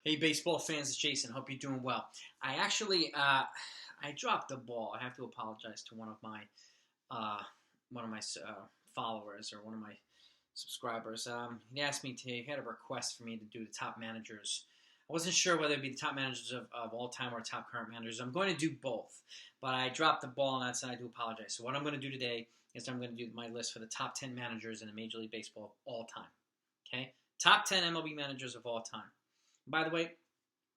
Hey, baseball fans, it's Jason. Hope you're doing well. I actually, I dropped the ball. I have to apologize to one of my followers or one of my subscribers. He asked me to. He had a request for me to do the top managers. I wasn't sure whether it'd be the top managers of all time or top current managers. I'm going to do both, but I dropped the ball on that, so I do apologize. So what I'm going to do today is I'm going to do my list for the top 10 managers in the Major League Baseball of all time. Okay, top 10 MLB managers of all time. By the way,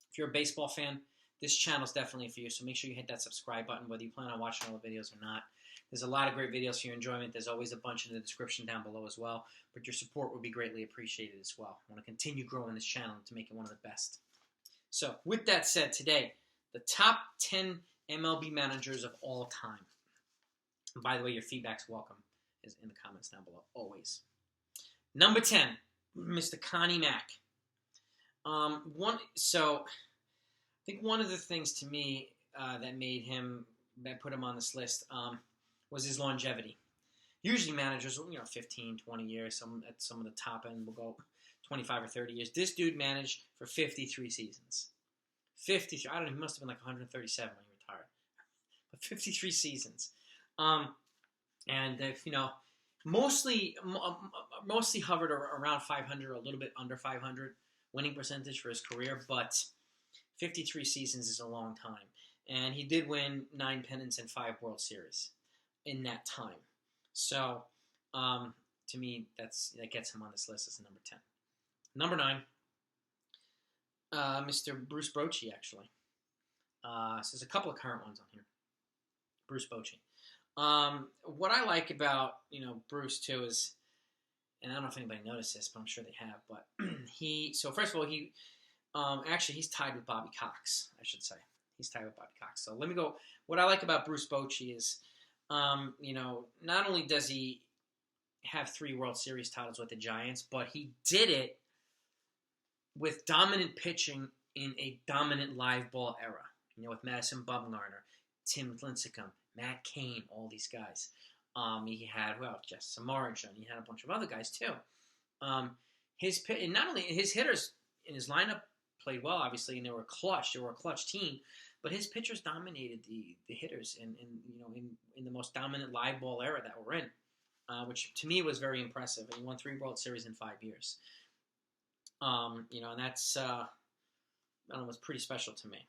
if you're a baseball fan, this channel is definitely for you, so make sure you hit that subscribe button, whether you plan on watching all the videos or not. There's a lot of great videos for your enjoyment. There's always a bunch in the description down below as well, but your support would be greatly appreciated as well. I want to continue growing this channel to make it one of the best. So, with that said, today, the top 10 MLB managers of all time. And by the way, your feedback's welcome is in the comments down below, always. Number 10, Mr. Connie Mack. I think one of the things to me that put him on this list was his longevity. Usually managers, 15, 20 years. At some of the top end will go 25 or 30 years. This dude managed for 53 seasons. 53. I don't know. He must have been like 137 when he retired. But 53 seasons. Mostly hovered around 500 or a little bit under 500 winning percentage for his career, but 53 seasons is a long time. And he did win 9 pennants and 5 World Series in that time. So, to me, that gets him on this list as a number 10. Number 9, Mr. Bruce Bochy, actually. So there's a couple of current ones on here. Bruce Bochy. What I like about, Bruce, too, is, and I don't know if anybody noticed this, but I'm sure they have, but first of all, he's tied with Bobby Cox, I should say. He's tied with Bobby Cox. So let me go. What I like about Bruce Bochy is, not only does he have 3 World Series titles with the Giants, but he did it with dominant pitching in a dominant live ball era. With Madison Bumgarner, Tim Lincecum, Matt Cain, all these guys. He had, Jess Samardzija, and he had a bunch of other guys, too. Not only his hitters in his lineup played well, obviously, and they were clutch. They were a clutch team, but his pitchers dominated the hitters in the most dominant live ball era that we're in, which to me was very impressive. And he won 3 World Series in 5 years. And that's was pretty special to me.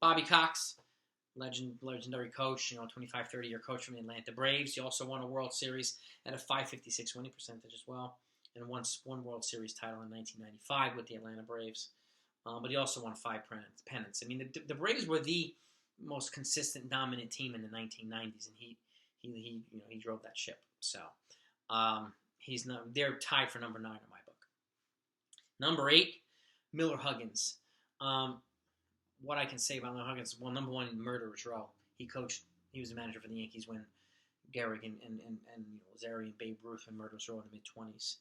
Bobby Cox, legendary coach, 25, 30-year coach from the Atlanta Braves. He also won a World Series at a .556 winning percentage as well, and once won World Series title in 1995 with the Atlanta Braves. But he also won 5 pennants. I mean, the Braves were the most consistent, dominant team in the 1990s, and he drove that ship. So they're tied for number 9 in my book. Number 8, Miller Huggins. What I can say about Miller Huggins, well, number 1 in Murderers Row. He was the manager for the Yankees when Gehrig and Zary and Babe Ruth in Murderers Row in the mid-20s.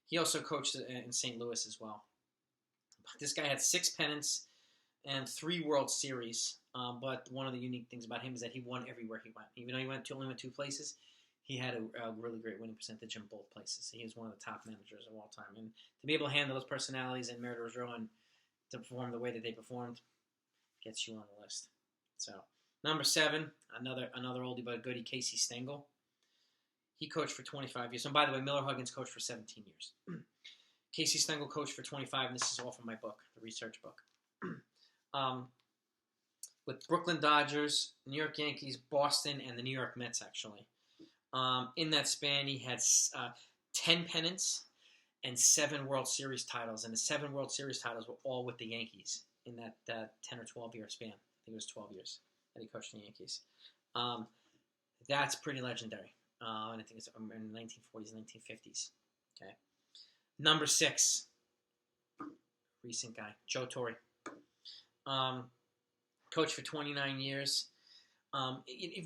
He also coached in St. Louis as well. This guy had 6 pennants and 3 World Series. But one of the unique things about him is that he won everywhere he went. Even though he only went 2 places, he had a really great winning percentage in both places. He was one of the top managers of all time. And to be able to handle those personalities in Murderers Row and to perform the way that they performed gets you on the list. So, number 7, another oldie but goodie, Casey Stengel. He coached for 25 years. And by the way, Miller Huggins coached for 17 years. Casey Stengel coached for 25, and this is all from my book, the research book. With Brooklyn Dodgers, New York Yankees, Boston, and the New York Mets, actually. In that span, he had 10 pennants and 7 World Series titles. And the 7 World Series titles were all with the Yankees in that 10 or 12-year span. I think it was 12 years that he coached the Yankees. That's pretty legendary. And I think it's in the 1940s, 1950s. Okay. Number 6, recent guy, Joe Torre. Coached for 29 years.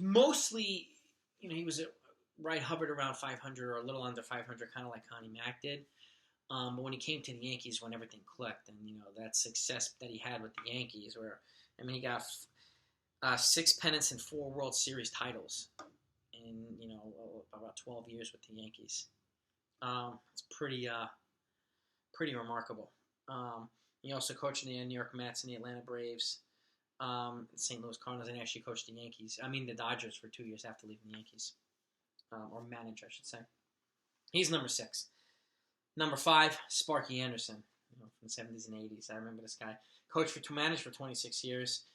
Mostly, he was hovered around 500 or a little under 500, kind of like Connie Mack did. But when he came to the Yankees, when everything clicked, and that success that he had with the Yankees, he got 6 pennants and 4 World Series titles in about 12 years with the Yankees. It's pretty remarkable. He also coached in the New York Mets and the Atlanta Braves, St. Louis Cardinals, and actually coached the the Dodgers for 2 years after leaving the Yankees, or managed, I should say. He's number 6. Number 5, Sparky Anderson, from the 70s and 80s. I remember this guy. Managed for 26 years,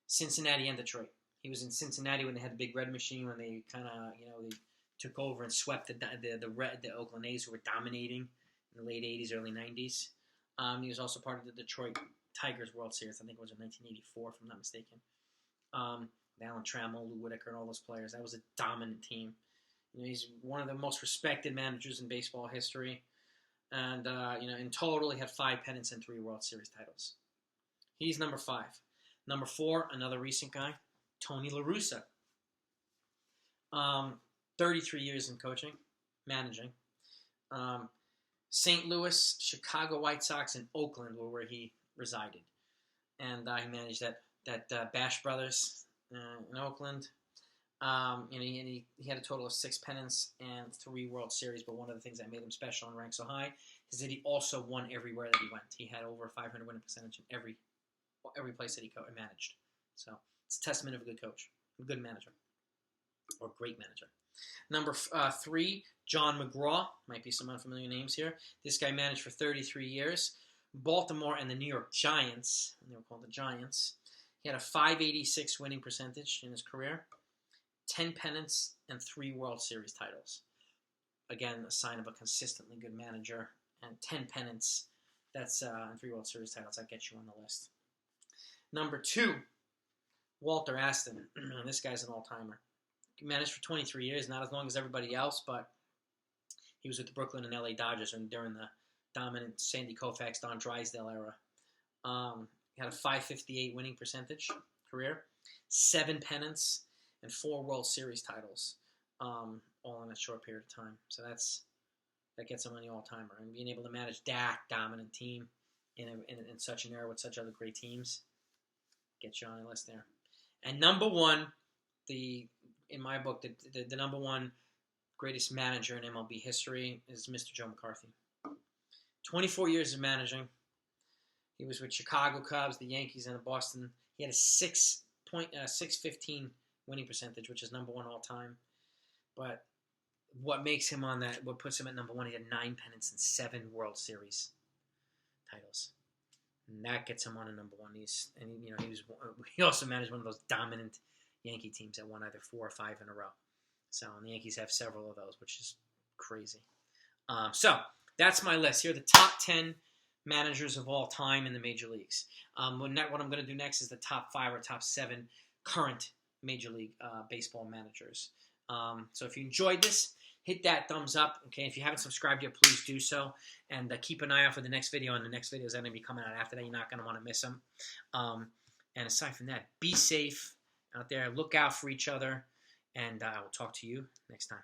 Cincinnati and Detroit. He was in Cincinnati when they had the Big Red Machine, when they kind of, they took over and swept the Oakland A's, who were dominating in the late 80s, early 90s. He was also part of the Detroit Tigers World Series. I think it was in 1984, if I'm not mistaken. Alan Trammell, Lou Whitaker, and all those players. That was a dominant team. He's one of the most respected managers in baseball history. And, in total, he had 5 pennants and 3 World Series titles. He's number 5. Number 4, another recent guy, Tony La Russa. 33 years in coaching, managing. St. Louis, Chicago White Sox, and Oakland were where he resided. And he managed that Bash Brothers in Oakland. He had a total of 6 pennants and 3 World Series, but one of the things that made him special and ranked so high is that he also won everywhere that he went. He had over 500 winning percentage in every place that he managed. So it's a testament of a good coach, a good manager, or great manager. Number 3, John McGraw. Might be some unfamiliar names here. This guy managed for 33 years. Baltimore and the New York Giants, and they were called the Giants. He had a .586 winning percentage in his career, 10 pennants, and 3 World Series titles. Again, a sign of a consistently good manager. And 10 pennants, that's and 3 World Series titles. That gets you on the list. Number 2, Walter Aston. This guy's an all-timer. He managed for 23 years, not as long as everybody else, but he was with the Brooklyn and LA Dodgers during the dominant Sandy Koufax, Don Drysdale era. He had a .558 winning percentage career, 7 pennants, and 4 World Series titles, all in a short period of time. So that gets him on the all-timer. And being able to manage that dominant team in such an era with such other great teams gets you on the list there. And number 1, in my book, the number 1 greatest manager in MLB history is Mr. Joe McCarthy. 24 years of managing. He was with Chicago Cubs, the Yankees, and the Boston. He had a 6.15 winning percentage, which is number 1 all time. But what makes him what puts him at number 1? He had 9 pennants and 7 World Series titles, and that gets him on to number 1. He also managed one of those dominant Yankee teams that won either 4 or 5 in a row. So, and the Yankees have several of those, which is crazy. So that's my list. Here are the top 10 managers of all time in the major leagues. What I'm going to do next is the top 5 or top 7 current Major League Baseball managers. So if you enjoyed this, hit that thumbs up. Okay, if you haven't subscribed yet, please do so. And keep an eye out for the next video. And the next videos that are going to be coming out after that. You're not going to want to miss them. And aside from that, be safe out there. Look out for each other. And I will talk to you next time.